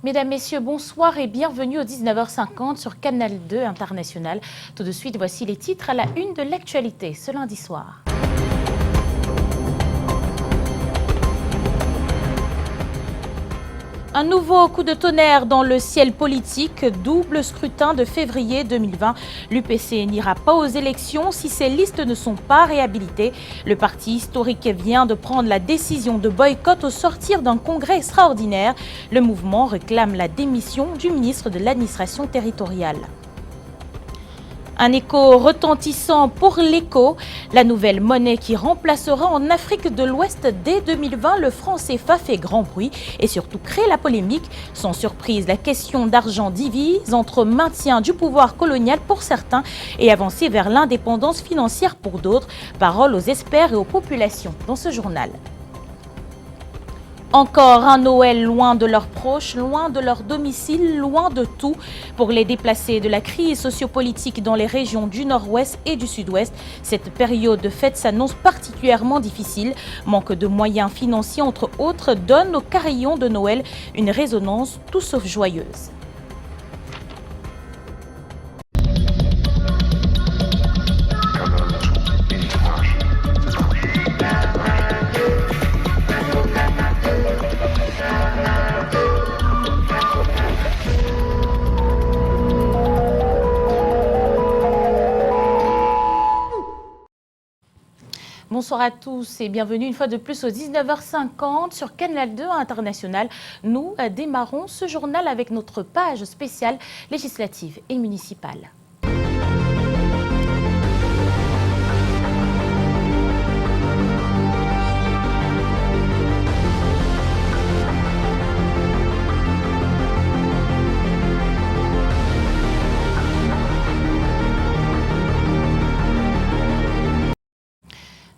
Mesdames, Messieurs, bonsoir et bienvenue au 19h50 sur Canal 2 International. Tout de suite, voici les titres à la une de l'actualité ce lundi soir. Un nouveau coup de tonnerre dans le ciel politique, double scrutin de février 2020. L'UPC n'ira pas aux élections si ces listes ne sont pas réhabilitées. Le parti historique vient de prendre la décision de boycott au sortir d'un congrès extraordinaire. Le mouvement réclame la démission du ministre de l'administration territoriale. Un écho retentissant pour l'écho, la nouvelle monnaie qui remplacera en Afrique de l'Ouest dès 2020 le franc CFA fait grand bruit et surtout crée la polémique. Sans surprise, la question d'argent divise entre maintien du pouvoir colonial pour certains et avancée vers l'indépendance financière pour d'autres. Parole aux experts et aux populations dans ce journal. Encore un Noël loin de leurs proches, loin de leur domicile, loin de tout. Pour les déplacés de la crise sociopolitique dans les régions du Nord-Ouest et du Sud-Ouest, cette période de fête s'annonce particulièrement difficile. Manque de moyens financiers, entre autres, donne au carillon de Noël une résonance tout sauf joyeuse. Bonsoir à tous et bienvenue une fois de plus au 19h50 sur Canal 2 International. Nous démarrons ce journal avec notre page spéciale législative et municipale.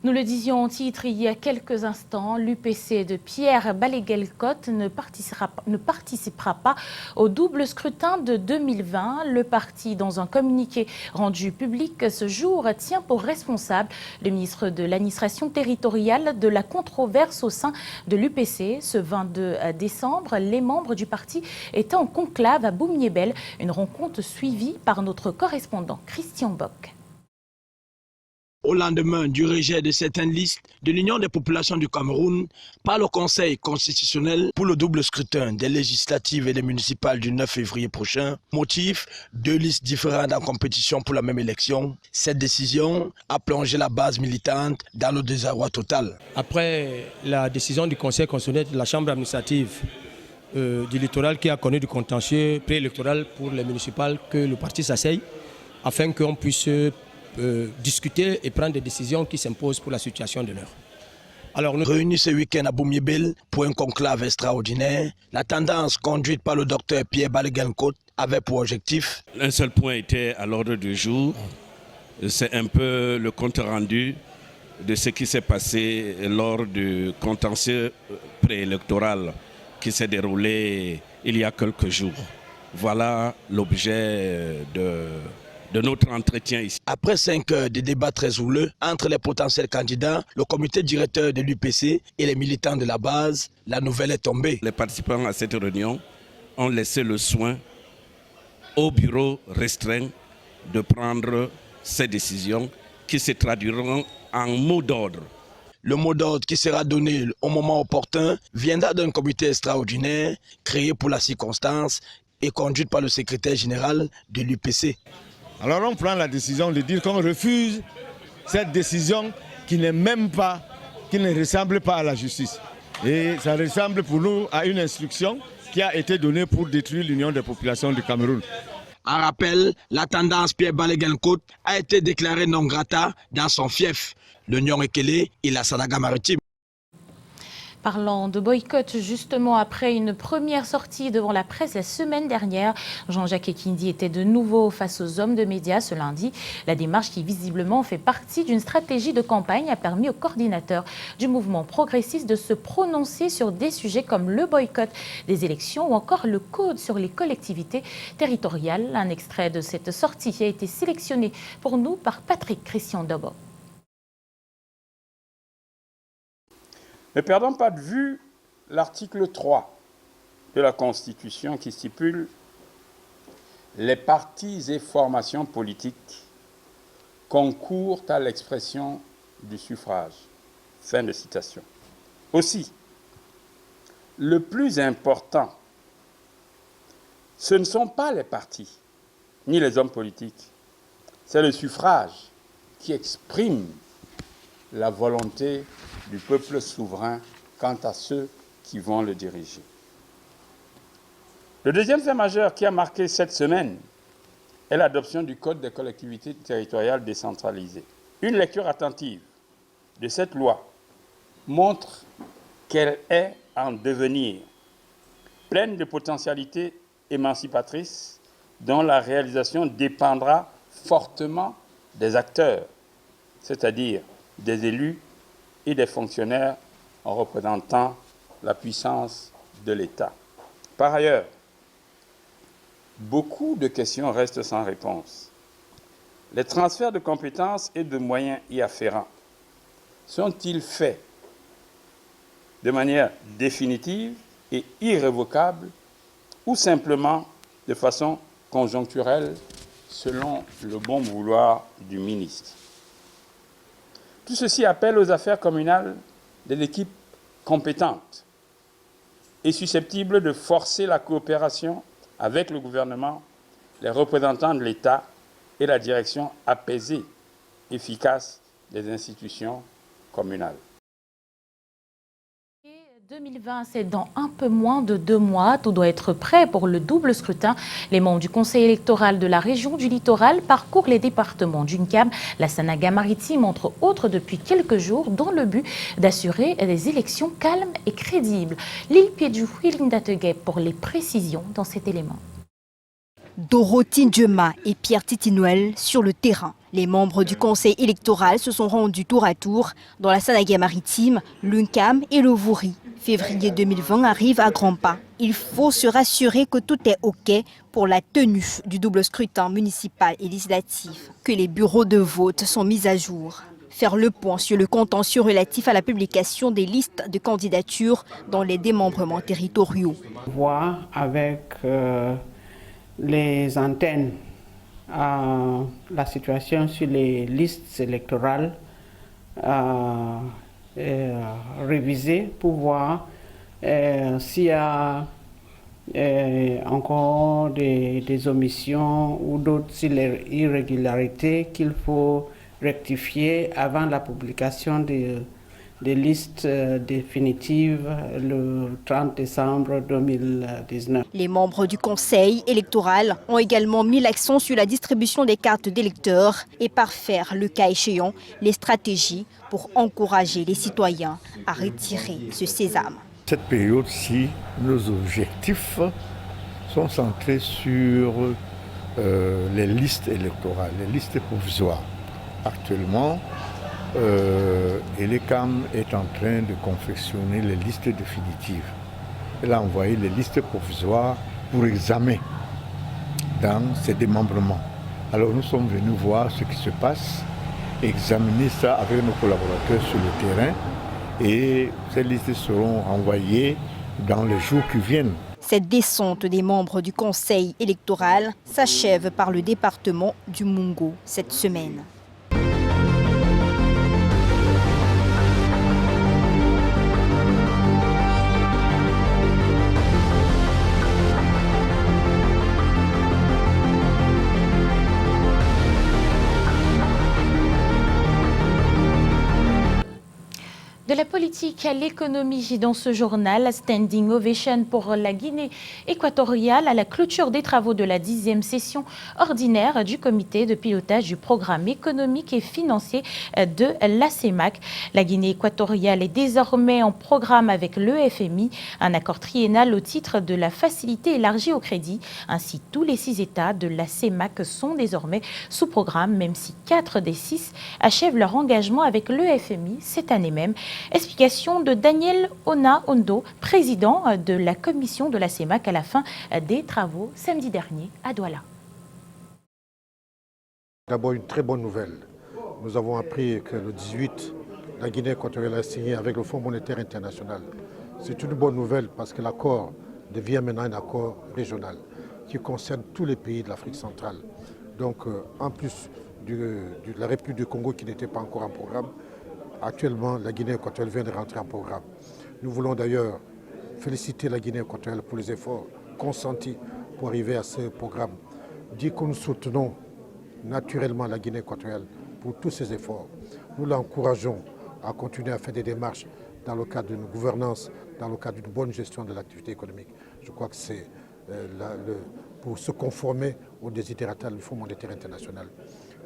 Nous le disions en titre il y a quelques instants, l'UPC de Pierre Balaguel-Côte ne participera pas au double scrutin de 2020. Le parti, dans un communiqué rendu public ce jour, tient pour responsable le ministre de l'administration territoriale de la controverse au sein de l'UPC. Ce 22 décembre, les membres du parti étaient en conclave à Boum-Yébel, une rencontre suivie par notre correspondant Christian Bock. Au lendemain du rejet de certaines listes de l'Union des populations du Cameroun par le Conseil constitutionnel pour le double scrutin des législatives et des municipales du 9 février prochain, motif, deux listes différentes en compétition pour la même élection, cette décision a plongé la base militante dans le désarroi total. Après la décision du Conseil constitutionnel de la Chambre administrative du littoral qui a connu du contentieux préélectoral pour les municipales, que le parti s'asseye afin qu'on puisse discuter et prendre des décisions qui s'imposent pour la situation de l'heure. Alors, nous réunis ce week-end à Boum-Yébel pour un conclave extraordinaire. La tendance conduite par le docteur Pierre Balaguel-Côte avait pour objectif. Un seul point était à l'ordre du jour. C'est un peu le compte rendu de ce qui s'est passé lors du contentieux préélectoral qui s'est déroulé il y a quelques jours. Voilà l'objet de notre entretien ici. Après 5 heures de débats très houleux entre les potentiels candidats, le comité directeur de l'UPC et les militants de la base, la nouvelle est tombée. Les participants à cette réunion ont laissé le soin au bureau restreint de prendre ces décisions qui se traduiront en mot d'ordre. Le mot d'ordre qui sera donné au moment opportun viendra d'un comité extraordinaire créé pour la circonstance et conduit par le secrétaire général de l'UPC. Alors on prend la décision de dire qu'on refuse cette décision qui n'est même pas, qui ne ressemble pas à la justice. Et ça ressemble pour nous à une instruction qui a été donnée pour détruire l'Union des populations du Cameroun. En rappel, la tendance Pierre Balaguel-Côte a été déclarée non grata dans son fief, l'Union Ekele et la Sadaga maritime. Parlant de boycott, justement, après une première sortie devant la presse la semaine dernière, Jean-Jacques Ekindi était de nouveau face aux hommes de médias ce lundi. La démarche qui visiblement fait partie d'une stratégie de campagne a permis au coordinateur du mouvement progressiste de se prononcer sur des sujets comme le boycott des élections ou encore le code sur les collectivités territoriales. Un extrait de cette sortie a été sélectionné pour nous par Patrick Christian Dobo. Ne perdons pas de vue l'article 3 de la Constitution qui stipule « Les partis et formations politiques concourent à l'expression du suffrage ». Fin de citation. Aussi, le plus important, ce ne sont pas les partis, ni les hommes politiques, c'est le suffrage qui exprime la volonté du peuple souverain quant à ceux qui vont le diriger. Le deuxième fait majeur qui a marqué cette semaine est l'adoption du Code des collectivités territoriales décentralisées. Une lecture attentive de cette loi montre qu'elle est en devenir, pleine de potentialités émancipatrices dont la réalisation dépendra fortement des acteurs, c'est-à-dire des élus et des fonctionnaires en représentant la puissance de l'État. Par ailleurs, beaucoup de questions restent sans réponse. Les transferts de compétences et de moyens y afférents sont-ils faits de manière définitive et irrévocable ou simplement de façon conjoncturelle selon le bon vouloir du ministre? Tout ceci appelle aux affaires communales des équipes compétentes et susceptibles de forcer la coopération avec le gouvernement, les représentants de l'État et la direction apaisée, efficace des institutions communales. 2020, c'est dans un peu moins de 2 mois. Tout doit être prêt pour le double scrutin. Les membres du Conseil électoral de la région du littoral parcourent les départements d'Uncam, la Sanaga-Maritime, entre autres, depuis quelques jours, dans le but d'assurer des élections calmes et crédibles. Lille Piedjou, Linda Teguet pour les précisions dans cet élément. Dorothy Ndjema et Pierre Titi-Noël sur le terrain. Les membres du conseil électoral se sont rendus tour à tour dans la Sanaga-Maritime, l'Uncam et le Vouri. Février 2020 arrive à grands pas. Il faut se rassurer que tout est OK pour la tenue du double scrutin municipal et législatif, que les bureaux de vote sont mis à jour. Faire le point sur le contentieux relatif à la publication des listes de candidatures dans les démembrements territoriaux. Voir avec les antennes la situation sur les listes électorales révisées pour voir s'il y a encore des omissions ou d'autres irrégularités qu'il faut rectifier avant la publication des listes définitives le 30 décembre 2019. Les membres du conseil électoral ont également mis l'accent sur la distribution des cartes d'électeurs et parfaire, le cas échéant, les stratégies pour encourager les citoyens à retirer ce sésame. Cette période-ci, nos objectifs sont centrés sur les listes électorales, les listes provisoires. Actuellement, l'ECAM est en train de confectionner les listes définitives. Elle a envoyé les listes provisoires pour examen dans ces démembrements. Alors nous sommes venus voir ce qui se passe, examiner ça avec nos collaborateurs sur le terrain et ces listes seront envoyées dans les jours qui viennent. Cette descente des membres du conseil électoral s'achève par le département du Mungo cette semaine. De la politique à l'économie dans ce journal, standing ovation pour la Guinée équatoriale à la clôture des travaux de la 10e session ordinaire du comité de pilotage du programme économique et financier de la CEMAC. La Guinée équatoriale est désormais en programme avec le FMI, un accord triennal au titre de la facilité élargie au crédit. Ainsi, tous les 6 États de la CEMAC sont désormais sous programme, même si 4 des 6 achèvent leur engagement avec le FMI cette année même. Explication de Daniel Ona-Ondo, président de la commission de la CEMAC à la fin des travaux samedi dernier à Douala. D'abord une très bonne nouvelle. Nous avons appris que le 18, la Guinée équatoriale a signé avec le Fonds monétaire international. C'est une bonne nouvelle parce que l'accord devient maintenant un accord régional qui concerne tous les pays de l'Afrique centrale. Donc en plus de la République du Congo qui n'était pas encore en programme, actuellement la Guinée équatoriale vient de rentrer en programme. Nous voulons d'ailleurs féliciter la Guinée équatoriale pour les efforts consentis pour arriver à ce programme. Dit que nous soutenons naturellement la Guinée équatoriale pour tous ces efforts. Nous l'encourageons à continuer à faire des démarches dans le cadre d'une gouvernance, dans le cadre d'une bonne gestion de l'activité économique. Je crois que c'est pour se conformer aux desiderata du Fonds monétaire international.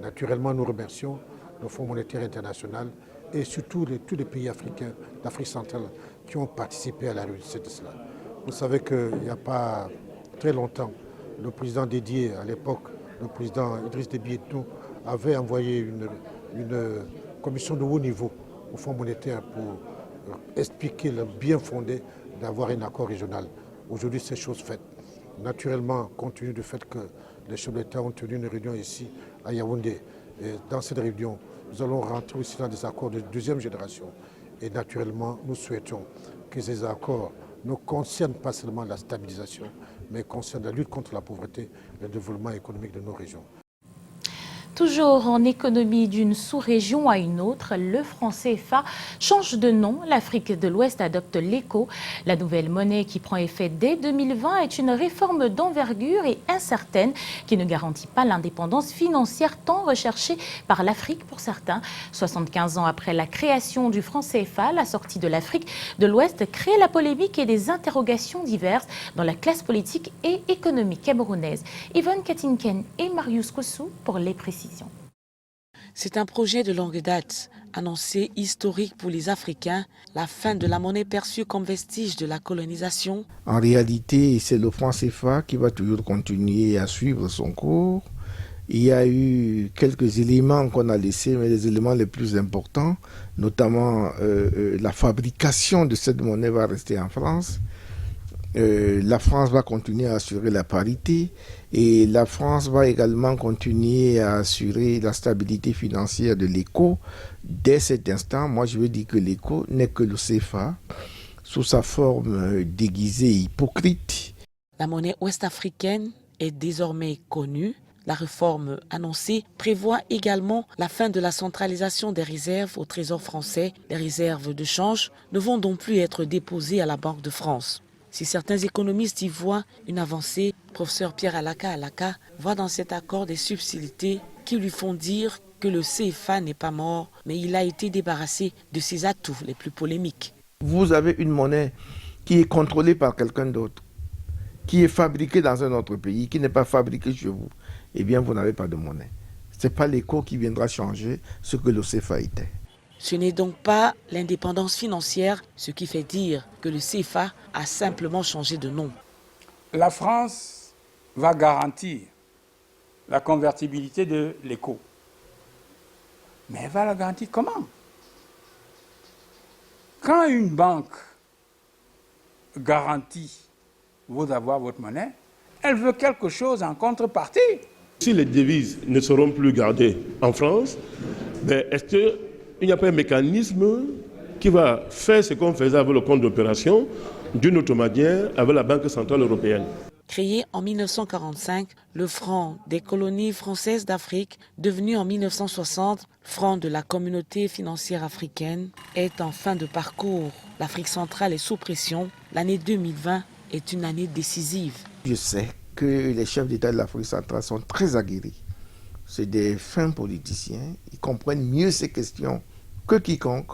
Naturellement, nous remercions le Fonds monétaire international et surtout tous les pays africains d'Afrique centrale qui ont participé à la réussite de cela. Vous savez qu'il n'y a pas très longtemps, le président dédié à l'époque, le président Idriss Déby Itno, avait envoyé une commission de haut niveau au Fonds monétaire pour expliquer le bien fondé d'avoir un accord régional. Aujourd'hui, c'est chose faite. Naturellement, compte tenu du fait que les chefs d'État ont tenu une réunion ici à Yaoundé, et dans cette réunion, nous allons rentrer aussi dans des accords de deuxième génération. Et naturellement, nous souhaitons que ces accords ne concernent pas seulement la stabilisation, mais concernent la lutte contre la pauvreté et le développement économique de nos régions. Toujours en économie d'une sous-région à une autre, le franc CFA change de nom. L'Afrique de l'Ouest adopte l'ECO. La nouvelle monnaie qui prend effet dès 2020 est une réforme d'envergure et incertaine qui ne garantit pas l'indépendance financière tant recherchée par l'Afrique pour certains. 75 ans après la création du franc CFA, la sortie de l'Afrique de l'Ouest crée la polémique et des interrogations diverses dans la classe politique et économique camerounaise. Yvonne Katinken et Marius Kossou pour les précisions. C'est un projet de longue date, annoncé historique pour les Africains, la fin de la monnaie perçue comme vestige de la colonisation. En réalité, c'est le franc CFA qui va toujours continuer à suivre son cours. Il y a eu quelques éléments qu'on a laissés, mais les éléments les plus importants, notamment la fabrication de cette monnaie va rester en France. La France va continuer à assurer la parité et la France va également continuer à assurer la stabilité financière de l'ECO. Dès cet instant, moi je veux dire que l'ECO n'est que le CFA sous sa forme déguisée et hypocrite. La monnaie ouest-africaine est désormais connue. La réforme annoncée prévoit également la fin de la centralisation des réserves au Trésor français. Les réserves de change ne vont donc plus être déposées à la Banque de France. Si certains économistes y voient une avancée, le professeur Pierre Alaka voit dans cet accord des subtilités qui lui font dire que le CFA n'est pas mort, mais il a été débarrassé de ses atouts les plus polémiques. Vous avez une monnaie qui est contrôlée par quelqu'un d'autre, qui est fabriquée dans un autre pays, qui n'est pas fabriquée chez vous. Eh bien, vous n'avez pas de monnaie. Ce n'est pas l'ECO qui viendra changer ce que le CFA était. Ce n'est donc pas l'indépendance financière, ce qui fait dire que le CFA a simplement changé de nom. La France va garantir la convertibilité de l'ECO. Mais elle va la garantir comment? Quand une banque garantit vos avoirs, votre monnaie, elle veut quelque chose en contrepartie. Si les devises ne seront plus gardées en France, est-ce qu'il n'y a pas un mécanisme qui va faire ce qu'on faisait avec le compte d'opération d'une autre manière avec la Banque centrale européenne? Créé en 1945, le franc des colonies françaises d'Afrique, devenu en 1960 franc de la communauté financière africaine, est en fin de parcours. L'Afrique centrale est sous pression. L'année 2020 est une année décisive. Je sais que les chefs d'État de l'Afrique centrale sont très aguerris. C'est des fins politiciens. Ils comprennent mieux ces questions que quiconque.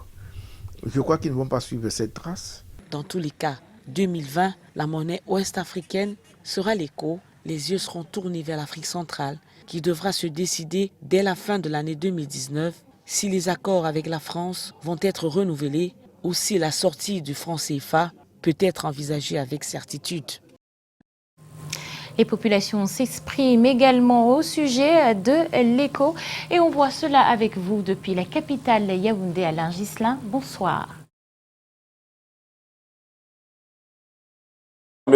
Je crois qu'ils ne vont pas suivre cette trace. Dans tous les cas, 2020, la monnaie ouest-africaine sera l'ECO. Les yeux seront tournés vers l'Afrique centrale, qui devra se décider dès la fin de l'année 2019 si les accords avec la France vont être renouvelés ou si la sortie du franc CFA peut être envisagée avec certitude. Les populations s'expriment également au sujet de l'ECO et on voit cela avec vous depuis la capitale Yaoundé. Alain Ghislain, bonsoir.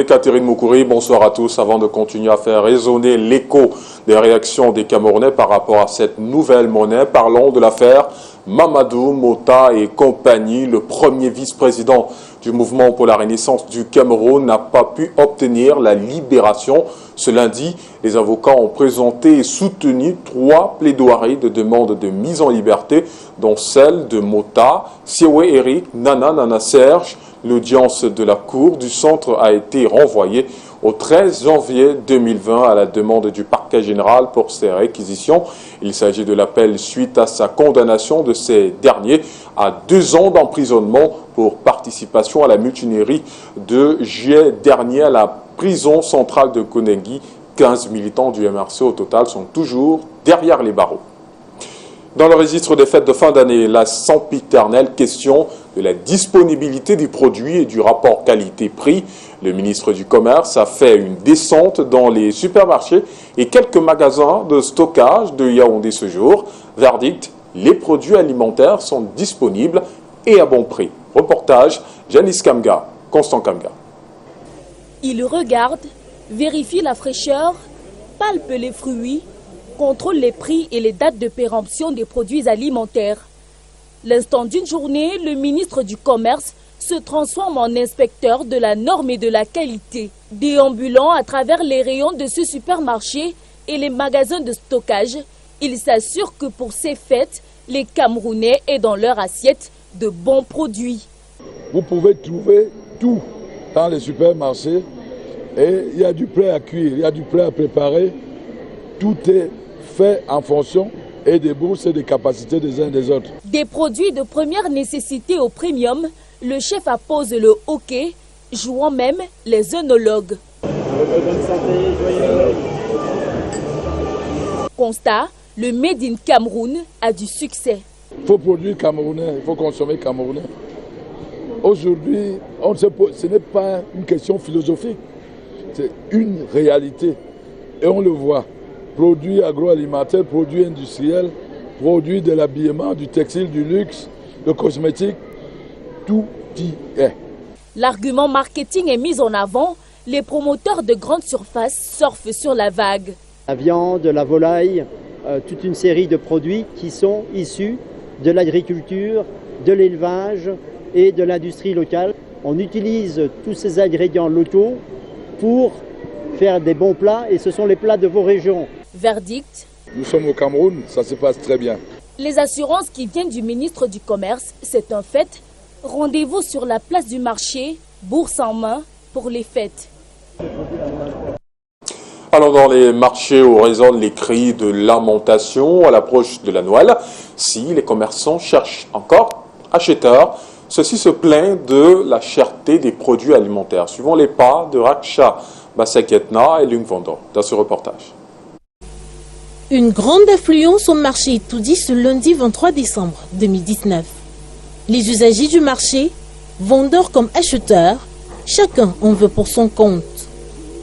Catherine Moukouri, bonsoir à tous. Avant de continuer à faire résonner l'écho des réactions des Camerounais par rapport à cette nouvelle monnaie, parlons de l'affaire Mamadou Mota et compagnie. Le premier vice-président du mouvement pour la renaissance du Cameroun n'a pas pu obtenir la libération. Ce lundi, les avocats ont présenté et soutenu 3 plaidoiries de demande de mise en liberté, dont celle de Mota, Siwe Eric, Nana Serge. L'audience de la Cour du Centre a été renvoyée au 13 janvier 2020 à la demande du parquet général pour ces réquisitions. Il s'agit de l'appel suite à sa condamnation de ces derniers à 2 ans d'emprisonnement pour participation à la mutinerie de juillet dernier à la prison centrale de Konengi. 15 militants du MRC au total sont toujours derrière les barreaux. Dans le registre des fêtes de fin d'année, la sempiternelle question de la disponibilité du produit et du rapport qualité-prix. Le ministre du Commerce a fait une descente dans les supermarchés et quelques magasins de stockage de Yaoundé ce jour. Verdict, les produits alimentaires sont disponibles et à bon prix. Reportage, Janice Kamga, Constant Kamga. Il regarde, vérifie la fraîcheur, palpe les fruits, contrôle les prix et les dates de péremption des produits alimentaires. L'instant d'une journée, le ministre du Commerce se transforme en inspecteur de la norme et de la qualité. Déambulant à travers les rayons de ce supermarché et les magasins de stockage, il s'assure que pour ces fêtes, les Camerounais aient dans leur assiette de bons produits. Vous pouvez trouver tout dans les supermarchés et il y a du prêt à cuire, il y a du prêt à préparer. Tout est fait en fonction et des bourses et des capacités des uns et des autres. Des produits de première nécessité au premium, le chef appose le hockey, jouant même les œnologues. Constat, le Made in Cameroun a du succès. Il faut produire camerounais, il faut consommer camerounais. Aujourd'hui, ce n'est pas une question philosophique, c'est une réalité et on le voit. Produits agroalimentaires, produits industriels, produits de l'habillement, du textile, du luxe, le cosmétique, tout y est. L'argument marketing est mis en avant, les promoteurs de grandes surfaces surfent sur la vague. La viande, la volaille, toute une série de produits qui sont issus de l'agriculture, de l'élevage et de l'industrie locale. On utilise tous ces ingrédients locaux pour faire des bons plats et ce sont les plats de vos régions. Verdict. Nous sommes au Cameroun, ça se passe très bien. Les assurances qui viennent du ministre du Commerce, c'est un fait. Rendez-vous sur la place du marché, bourse en main, pour les fêtes. Alors dans les marchés où résonnent les cris de lamentation à l'approche de la Noël, si les commerçants cherchent encore acheteurs, ceux-ci se plaignent de la cherté des produits alimentaires. Suivant les pas de Raksha Basseketna et Lung Vendor dans ce reportage. Une grande affluence au marché Toudi ce lundi 23 décembre 2019. Les usagers du marché, vendeurs comme acheteurs, chacun en veut pour son compte.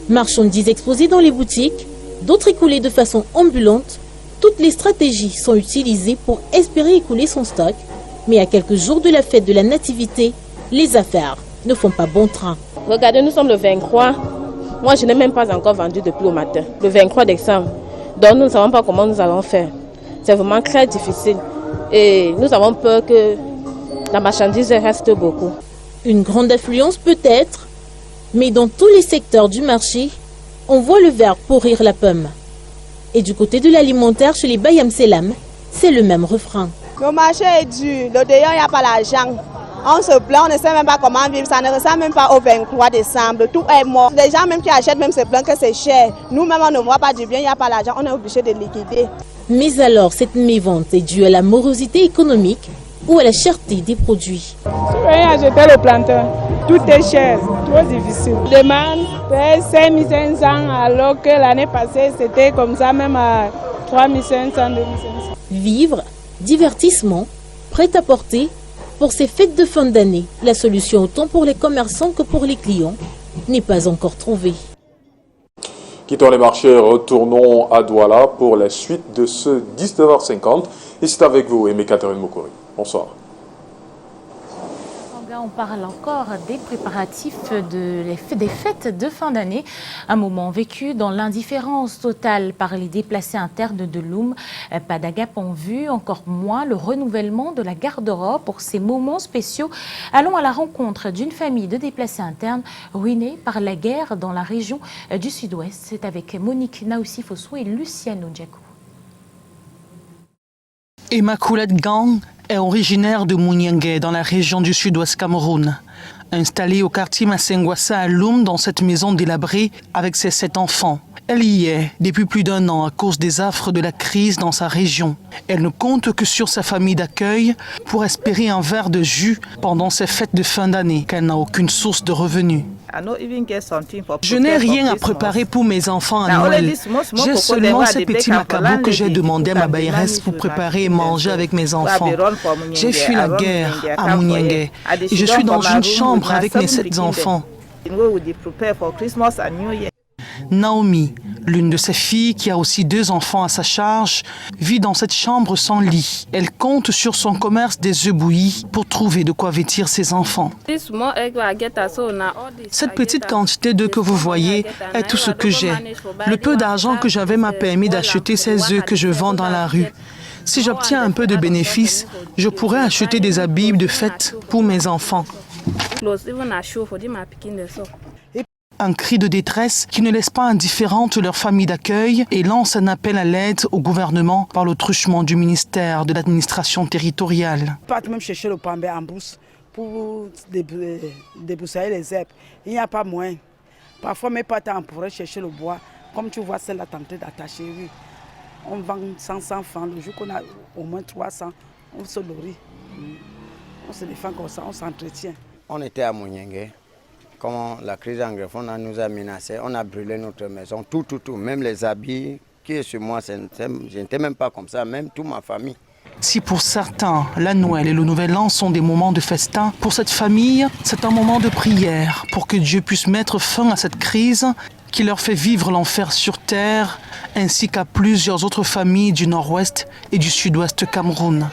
Marchandises exposées dans les boutiques, d'autres écoulées de façon ambulante, toutes les stratégies sont utilisées pour espérer écouler son stock. Mais à quelques jours de la fête de la Nativité, les affaires ne font pas bon train. Regardez, nous sommes le 23. Moi, je n'ai même pas encore vendu depuis le matin, le 23 décembre. Donc, nous ne savons pas comment nous allons faire. C'est vraiment très difficile. Et nous avons peur que la marchandise reste beaucoup. Une grande affluence peut-être, mais dans tous les secteurs du marché, on voit le verre pourrir la pomme. Et du côté de l'alimentaire, chez les Bayam Selam, c'est le même refrain. Le marché est dur, le dehors, il n'y a pas l'argent. On se plaint, on ne sait même pas comment vivre, ça ne ressemble même pas au 23 décembre, tout est mort. Les gens même qui achètent même se plaignent que c'est cher. Nous-mêmes, on ne voit pas du bien, il n'y a pas l'argent, on est obligé de liquider. Mais alors, cette mévente est due à la morosité économique ou à la cherté des produits? Je viens acheter le plantain, tout est cher, trop difficile. Je demande 5 500 alors que l'année passée, c'était comme ça, même à 3 500, 2 500. Vivre, divertissement, prêt-à-porter. Pour ces fêtes de fin d'année, la solution autant pour les commerçants que pour les clients n'est pas encore trouvée. Quittons les marchés, retournons à Douala pour la suite de ce 19h50. Et c'est avec vous, Aimé Catherine Moukouri. Bonsoir. là, on parle encore des préparatifs des fêtes de fin d'année. Un moment vécu dans l'indifférence totale par les déplacés internes de Loum. Pas d'agape en vue, encore moins le renouvellement de la garde-robe pour ces moments spéciaux. Allons à la rencontre d'une famille de déplacés internes ruinés par la guerre dans la région du Sud-Ouest. C'est avec Monique Naoussi-Fossou et Luciano Djakou. Immaculate Gang est originaire de Mouniengue, dans la région du Sud-Ouest Cameroun. Installée au quartier Massengwassa à Loum, dans cette maison délabrée avec ses 7 enfants. Elle y est depuis plus d'1 an à cause des affres de la crise dans sa région. Elle ne compte que sur sa famille d'accueil pour espérer un verre de jus pendant ces fêtes de fin d'année, qu'elle n'a aucune source de revenus. Je n'ai rien à préparer pour mes enfants à Noël. J'ai seulement ces petits macabous que j'ai demandé à ma bailleresse pour préparer et manger avec mes enfants. J'ai fui la guerre à Mouniengue et je suis dans une chambre avec mes 7 enfants. Naomi, l'une de ses filles qui a aussi 2 enfants à sa charge, vit dans cette chambre sans lit. Elle compte sur son commerce des œufs bouillis pour trouver de quoi vêtir ses enfants. Cette petite quantité d'œufs que vous voyez est tout ce que j'ai. Le peu d'argent que j'avais m'a permis d'acheter ces œufs que je vends dans la rue. Si j'obtiens un peu de bénéfice, je pourrais acheter des habits de fête pour mes enfants. Un cri de détresse qui ne laisse pas indifférente leur famille d'accueil et lance un appel à l'aide au gouvernement par le truchement du ministère de l'administration territoriale. Pas même chercher le pambé en brousse pour débroussailler les herbes. Il n'y a pas moyen. Parfois, mes parents on pourrait chercher le bois. Comme tu vois, celle-là tentée d'attacher. Oui. On vend 100 francs. Le jour qu'on a au moins 300, on se nourrit. On se défend comme ça, on s'entretient. On était à Mouniengue. Quand la crise anglophone nous a menacés, on a brûlé notre maison, tout, même les habits qui est sur moi, je n'étais même pas comme ça, même toute ma famille. Si pour certains, la Noël et le Nouvel An sont des moments de festin, pour cette famille, c'est un moment de prière pour que Dieu puisse mettre fin à cette crise qui leur fait vivre l'enfer sur terre, ainsi qu'à plusieurs autres familles du Nord-Ouest et du Sud-Ouest Cameroun.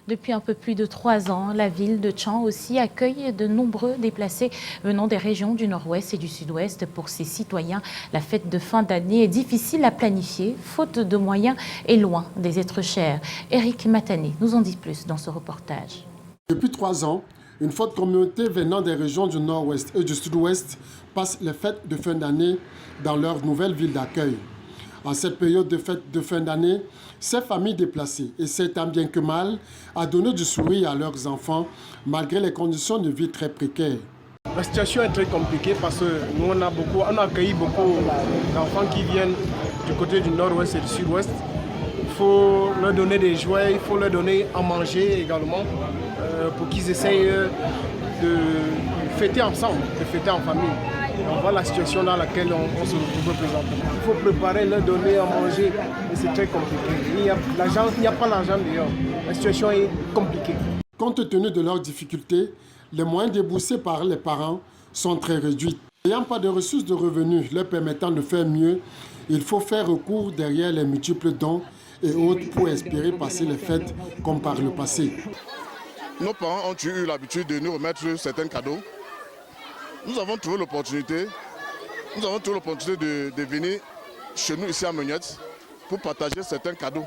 Depuis un peu plus de 3 ans, la ville de Tchang aussi accueille de nombreux déplacés venant des régions du Nord-Ouest et du Sud-Ouest. Pour ses citoyens, la fête de fin d'année est difficile à planifier, faute de moyens et loin des êtres chers. Eric Matané nous en dit plus dans ce reportage. Depuis 3 ans, une forte communauté venant des régions du Nord-Ouest et du Sud-Ouest passe les fêtes de fin d'année dans leur nouvelle ville d'accueil. En cette période de fête de fin d'année, ces familles déplacées essaient tant bien que mal à donner du sourire à leurs enfants malgré les conditions de vie très précaires. La situation est très compliquée parce que nous on a accueilli beaucoup d'enfants qui viennent du côté du Nord-Ouest et du Sud-Ouest. Il faut leur donner des jouets, il faut leur donner à manger également pour qu'ils essayent de fêter ensemble, de fêter en famille. On voit la situation dans laquelle on se retrouve présentement. Il faut préparer, leur donner à manger, et c'est très compliqué. Il n'y a pas l'argent dehors. La situation est compliquée. Compte tenu de leurs difficultés, les moyens déboursés par les parents sont très réduits. N'ayant pas de ressources de revenus leur permettant de faire mieux, il faut faire recours derrière les multiples dons et autres pour espérer passer les fêtes comme par le passé. Nos parents ont eu l'habitude de nous remettre certains cadeaux. Nous avons trouvé l'opportunité de venir chez nous ici à Meuniette pour partager certains cadeaux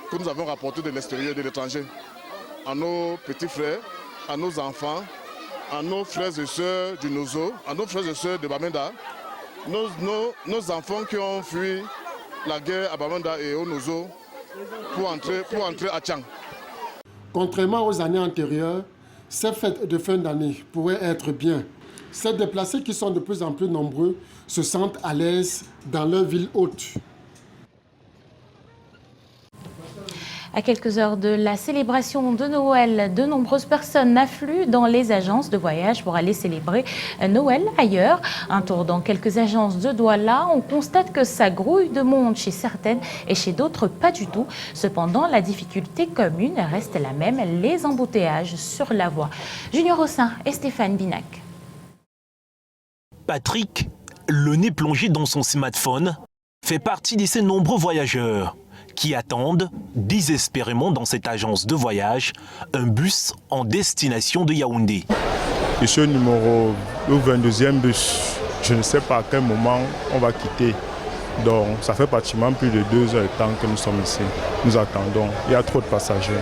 que nous avons rapportés de l'extérieur et de l'étranger à nos petits frères, à nos enfants, à nos frères et sœurs du Nozo, à nos frères et sœurs de Bamenda, nos enfants qui ont fui la guerre à Bamenda et au Nozo pour entrer à Tchang. Contrairement aux années antérieures, ces fêtes de fin d'année pourraient être bien. Ces déplacés qui sont de plus en plus nombreux se sentent à l'aise dans leur ville haute. À quelques heures de la célébration de Noël, de nombreuses personnes affluent dans les agences de voyage pour aller célébrer Noël ailleurs. Un tour dans quelques agences de Douala, on constate que ça grouille de monde chez certaines et chez d'autres pas du tout. Cependant, la difficulté commune reste la même, les embouteillages sur la voie. Junior Ossin et Stéphane Binac. Patrick, le nez plongé dans son smartphone, fait partie de ces nombreux voyageurs qui attendent désespérément dans cette agence de voyage un bus en destination de Yaoundé. Je suis au numéro 22e bus. Je ne sais pas à quel moment on va quitter. Donc ça fait pratiquement plus de 2 heures de temps que nous sommes ici. Nous attendons. Il y a trop de passagers.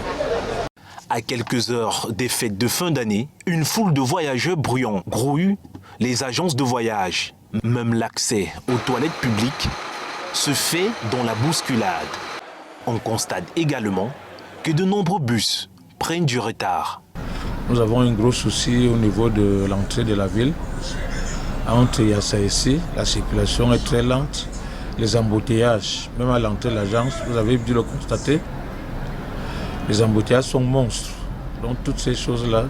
À quelques heures des fêtes de fin d'année, une foule de voyageurs bruyants grouille les agences de voyage. Même l'accès aux toilettes publiques se fait dans la bousculade. On constate également que de nombreux bus prennent du retard. Nous avons un gros souci au niveau de l'entrée de la ville. Entre Yassa et ici, la circulation est très lente. Les embouteillages, même à l'entrée de l'agence, vous avez dû le constater, les embouteillages sont monstres. Donc toutes ces choses-là,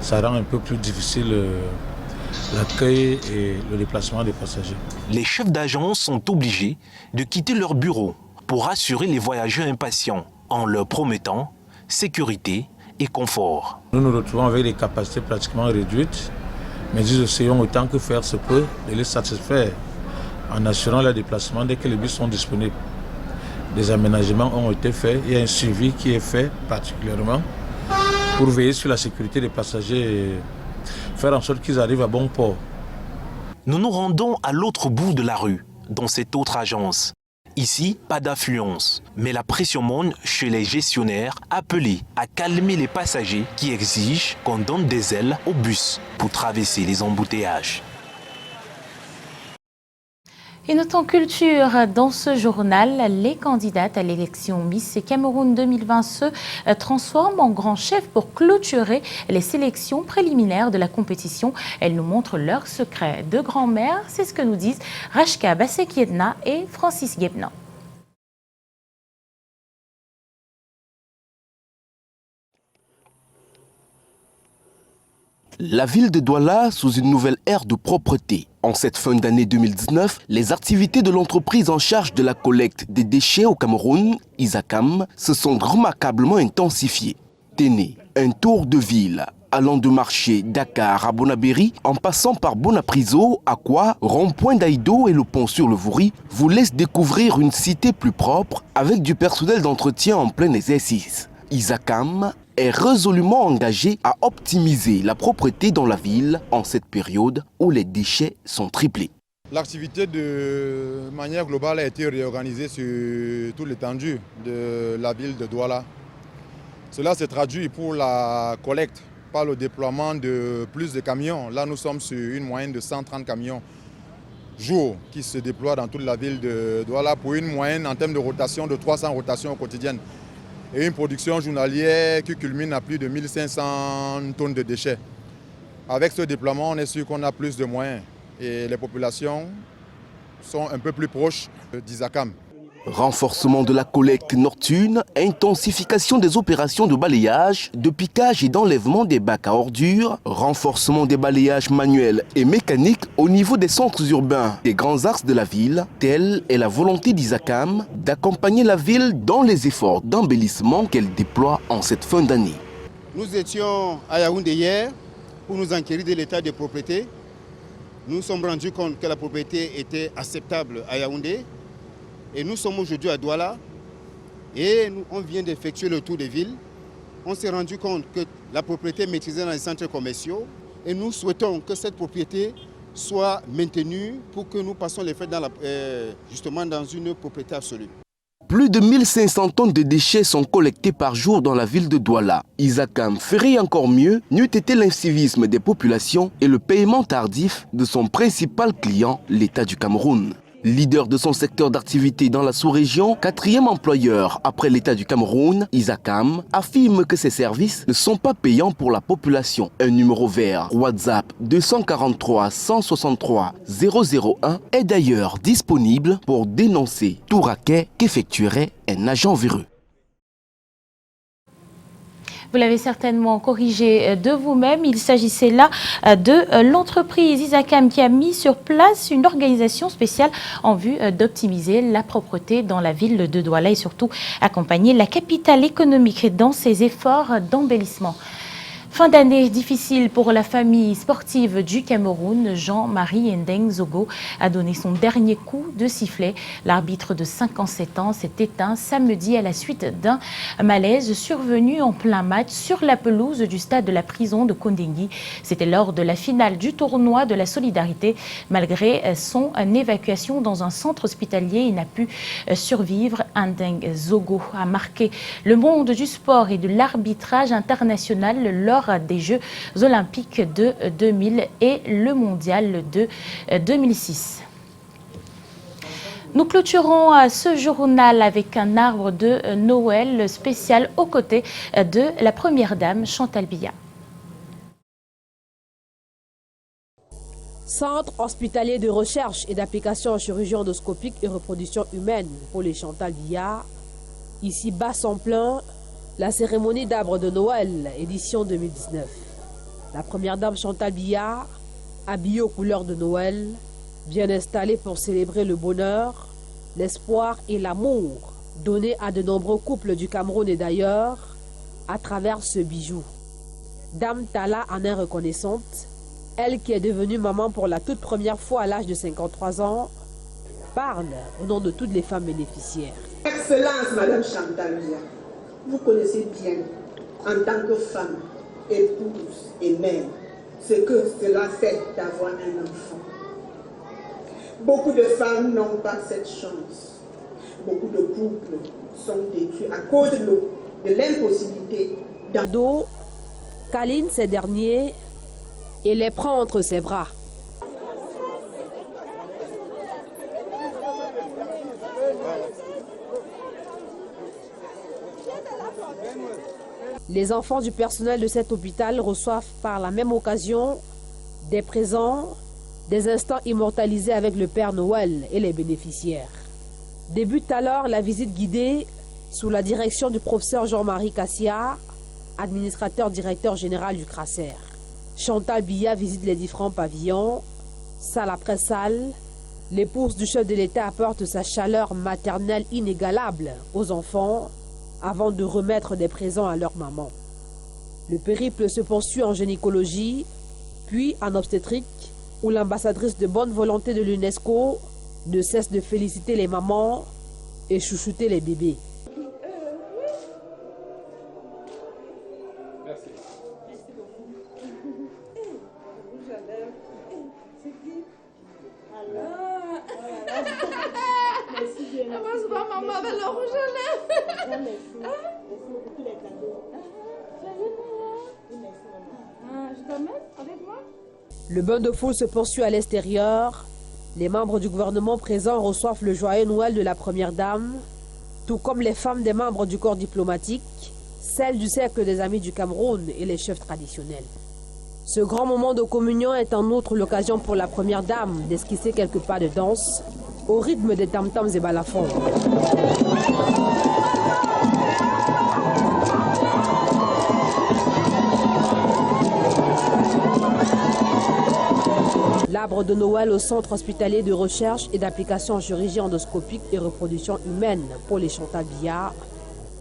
ça rend un peu plus difficile l'accueil et le déplacement des passagers. Les chefs d'agence sont obligés de quitter leur bureau pour assurer les voyageurs impatients en leur promettant sécurité et confort. Nous nous retrouvons avec des capacités pratiquement réduites, mais nous essayons autant que faire se peut de les satisfaire en assurant le déplacement dès que les bus sont disponibles. Des aménagements ont été faits, il y a un suivi qui est fait particulièrement pour veiller sur la sécurité des passagers et faire en sorte qu'ils arrivent à bon port. Nous nous rendons à l'autre bout de la rue, dans cette autre agence. Ici, pas d'affluence, mais la pression monte chez les gestionnaires appelés à calmer les passagers qui exigent qu'on donne des ailes au bus pour traverser les embouteillages. Et notons culture, dans ce journal, les candidates à l'élection Miss Cameroun 2020 se transforment en grands chefs pour clôturer les sélections préliminaires de la compétition. Elles nous montrent leurs secrets de grand-mère, c'est ce que nous disent Rachka Bassekiedna et Francis Guebna. La ville de Douala sous une nouvelle ère de propreté. En cette fin d'année 2019, les activités de l'entreprise en charge de la collecte des déchets au Cameroun, Isacam, se sont remarquablement intensifiées. Téné, un tour de ville allant de marché Dakar à Bonabéry, en passant par Bonapriso, Akwa, Rond-Point d'Aïdo et le pont sur le Vouri, vous laisse découvrir une cité plus propre avec du personnel d'entretien en plein exercice. Isacam est résolument engagé à optimiser la propreté dans la ville en cette période où les déchets sont triplés. L'activité de manière globale a été réorganisée sur toute l'étendue de la ville de Douala. Cela se traduit pour la collecte par le déploiement de plus de camions. Là, nous sommes sur une moyenne de 130 camions jour qui se déploient dans toute la ville de Douala pour une moyenne en termes de rotation de 300 rotations quotidiennes. Et une production journalière qui culmine à plus de 1500 tonnes de déchets. Avec ce déploiement, on est sûr qu'on a plus de moyens et les populations sont un peu plus proches d'Isacam. Renforcement de la collecte nocturne, intensification des opérations de balayage, de piquage et d'enlèvement des bacs à ordures, renforcement des balayages manuels et mécaniques au niveau des centres urbains des grands axes de la ville, telle est la volonté d'Isacam d'accompagner la ville dans les efforts d'embellissement qu'elle déploie en cette fin d'année. Nous étions à Yaoundé hier pour nous enquérir de l'état de propriété. Nous nous sommes rendus compte que la propriété était acceptable à Yaoundé. Et nous sommes aujourd'hui à Douala et on vient d'effectuer le tour des villes. On s'est rendu compte que la propriété est maîtrisée dans les centres commerciaux et nous souhaitons que cette propriété soit maintenue pour que nous passions les fêtes justement dans une propriété absolue. Plus de 1500 tonnes de déchets sont collectés par jour dans la ville de Douala. Isacam ferait encore mieux n'eût été l'incivisme des populations et le paiement tardif de son principal client, l'État du Cameroun. Leader de son secteur d'activité dans la sous-région, 4e employeur après l'État du Cameroun, Isacam affirme que ses services ne sont pas payants pour la population. Un numéro vert WhatsApp 243 163 001 est d'ailleurs disponible pour dénoncer tout racket qu'effectuerait un agent véreux. Vous l'avez certainement corrigé de vous-même. Il s'agissait là de l'entreprise Isacam qui a mis sur place une organisation spéciale en vue d'optimiser la propreté dans la ville de Douala et surtout accompagner la capitale économique dans ses efforts d'embellissement. Fin d'année difficile pour la famille sportive du Cameroun. Jean-Marie Ndeng Zogo a donné son dernier coup de sifflet. L'arbitre de 57 ans s'est éteint samedi à la suite d'un malaise survenu en plein match sur la pelouse du stade de la prison de Kondengui. C'était lors de la finale du tournoi de la solidarité. Malgré son évacuation dans un centre hospitalier, il n'a pu survivre. Ndeng Zogo a marqué le monde du sport et de l'arbitrage international lors des Jeux olympiques de 2000 et le mondial de 2006. Nous clôturons ce journal avec un arbre de Noël spécial aux côtés de la première dame Chantal Biya. Centre hospitalier de recherche et d'application en chirurgie endoscopique et reproduction humaine pour les Chantal Biya. Ici, Bassemplain, la cérémonie d'arbre de Noël, édition 2019. La première dame Chantal Biya, habillée aux couleurs de Noël, bien installée pour célébrer le bonheur, l'espoir et l'amour donnés à de nombreux couples du Cameroun et d'ailleurs à travers ce bijou. Dame Tala en est reconnaissante. Elle qui est devenue maman pour la toute première fois à l'âge de 53 ans, parle au nom de toutes les femmes bénéficiaires. Excellence, Madame Chantal Biya. Vous connaissez bien, en tant que femme, épouse et mère, ce que cela fait d'avoir un enfant. Beaucoup de femmes n'ont pas cette chance. Beaucoup de couples sont détruits à cause de l'impossibilité d'ado. Câline ces derniers et les prend entre ses bras. Les enfants du personnel de cet hôpital reçoivent par la même occasion des présents, des instants immortalisés avec le Père Noël et les bénéficiaires. Débute alors la visite guidée sous la direction du professeur Jean-Marie Kassia, administrateur directeur général du CRACER. Chantal Biya visite les différents pavillons, salle après salle. L'épouse du chef de l'État apporte sa chaleur maternelle inégalable aux enfants avant de remettre des présents à leur maman. Le périple se poursuit en gynécologie, puis en obstétrique, où l'ambassadrice de bonne volonté de l'UNESCO ne cesse de féliciter les mamans et chouchouter les bébés. Merci. Maman avec le rouge à lèvres. Je t'emmène avec moi. Le bain de foule se poursuit à l'extérieur. Les membres du gouvernement présents reçoivent le joyeux Noël de la première dame, tout comme les femmes des membres du corps diplomatique, celles du cercle des amis du Cameroun et les chefs traditionnels. Ce grand moment de communion est en outre l'occasion pour la première dame d'esquisser quelques pas de danse au rythme des tam-tams et balafons. L'arbre de Noël au centre hospitalier de recherche et d'application en chirurgie endoscopique et reproduction humaine pour les Chantal Biya.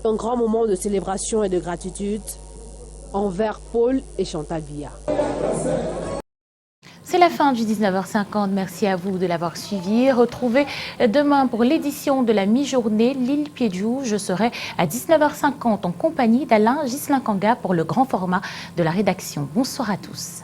Un grand moment de célébration et de gratitude envers Paul et Chantal Biya. C'est la fin du 19h50. Merci à vous de l'avoir suivi. Retrouvez demain pour l'édition de la mi-journée L'île Piédiou. Je serai à 19h50 en compagnie d'Alain Ghislain Kanga pour le grand format de la rédaction. Bonsoir à tous.